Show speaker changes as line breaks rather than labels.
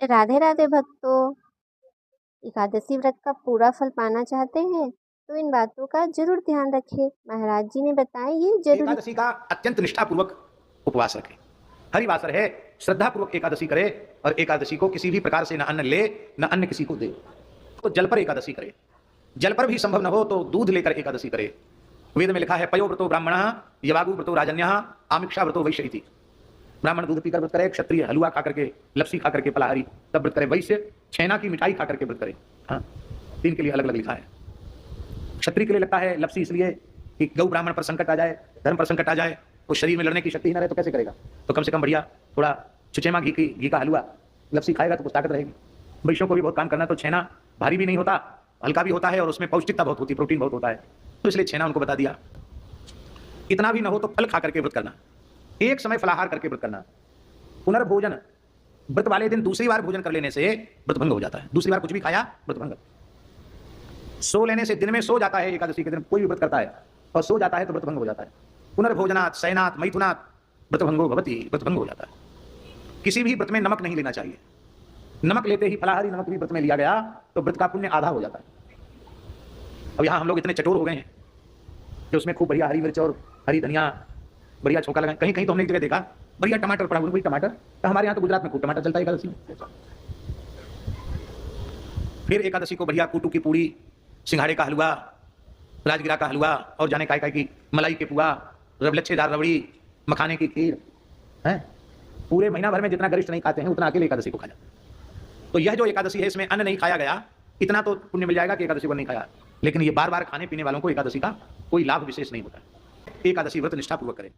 राधे राधे भक्तों। एकादशी व्रत का पूरा फल पाना चाहते हैं तो इन बातों का जरूर ध्यान रखें। महाराज जी ने बताया ये जरूरी।
एकादशी का अत्यंत निष्ठापूर्वक उपवास रखे। हरिवासर है, श्रद्धापूर्वक एकादशी करे और एकादशी को किसी भी प्रकार से न अन्न ले न अन्न किसी को दे। तो जल पर एकादशी करे, जल पर भी संभव न हो तो दूध लेकर एकादशी करे। वेद में लिखा है पयोव्रतो ब्राह्मणः यवागु व्रतो राजन्यः आमिक्षा व्रतो वैश्य इति। ब्राह्मण दूध पीकर व्रत करे, क्षत्रिय हलवा खा करके, लस्सी खा करके, फलाहारी तब व्रत करे, वैश्य छेना की मिठाई खा करके व्रत करे। हाँ, तीन के लिए अलग अलग लिखा है। क्षत्रिय के लिए लगता है लस्सी इसलिए कि गौ ब्राह्मण पर संकट आ जाए, धर्म पर संकट आ जाए, तो शरीर में लड़ने की शक्ति ही ना रहे तो कैसे करेगा। तो कम से कम बढ़िया थोड़ा छुचेमा घी का हलवा लस्सी खाएगा तो कुछ ताकत रहेगी। वैश्यों को भी बहुत काम करना, तो छेना भारी भी नहीं होता, हल्का भी होता है और उसमें पौष्टिकता बहुत होती है, प्रोटीन बहुत होता है, तो इसलिए छेना उनको बता दिया। इतना भी ना हो तो फल खा करके व्रत करना, एक समय फलाहार करके व्रत करना। पुनर्भोजन, व्रत वाले दिन दूसरी बार भोजन कर लेने से व्रत भंग हो जाता है। दूसरी बार कुछ भी खाया व्रत भंग। सो लेने से, दिन में सो जाता है, एकादशी के दिन कोई भी व्रत करता है और सो जाता है तो व्रत भंग हो जाता है। पुनर्भोजनात् शयनात् मैथुनात् व्रत भंगो भवति, व्रत भंग हो जाता है। किसी भी व्रत में नमक नहीं लेना चाहिए। नमक लेते ही फलाहारी नमक भी व्रत में लिया गया तो व्रत का पुण्य आधा हो जाता है। अब यहाँ हम लोग इतने चटोर हो गए हैं कि उसमें खूब बढ़िया हरी मिर्च और हरी धनिया बढ़िया छोंका लगाए। कहीं कहीं तो हमने एक जगह देखा बढ़िया टमाटर पड़ा, वही टमाटर, तो हमारे यहाँ तो गुजरात में खूब टमाटर चलता है एकादशी में। फिर एकादशी को बढ़िया कूटू की पूड़ी, सिंघाड़े का हलवा, राजगिरा का हलवा और जाने काय की मलाई के पुआ, लच्छेदार रबड़ी, मखाने की खीर है। पूरे महीना भर में जितना गरिष्ठ नहीं खाते हैं उतना अकेले एकादशी को खाया। तो यह जो एकादशी है इसमें अन्न नहीं खाया गया, इतना तो पुण्य मिल जाएगा कि एकादशी को नहीं खाया। लेकिन ये बार बार खाने पीने वालों को एकादशी का कोई लाभ विशेष नहीं होता। एकादशी व्रत निष्ठापूर्वक करें।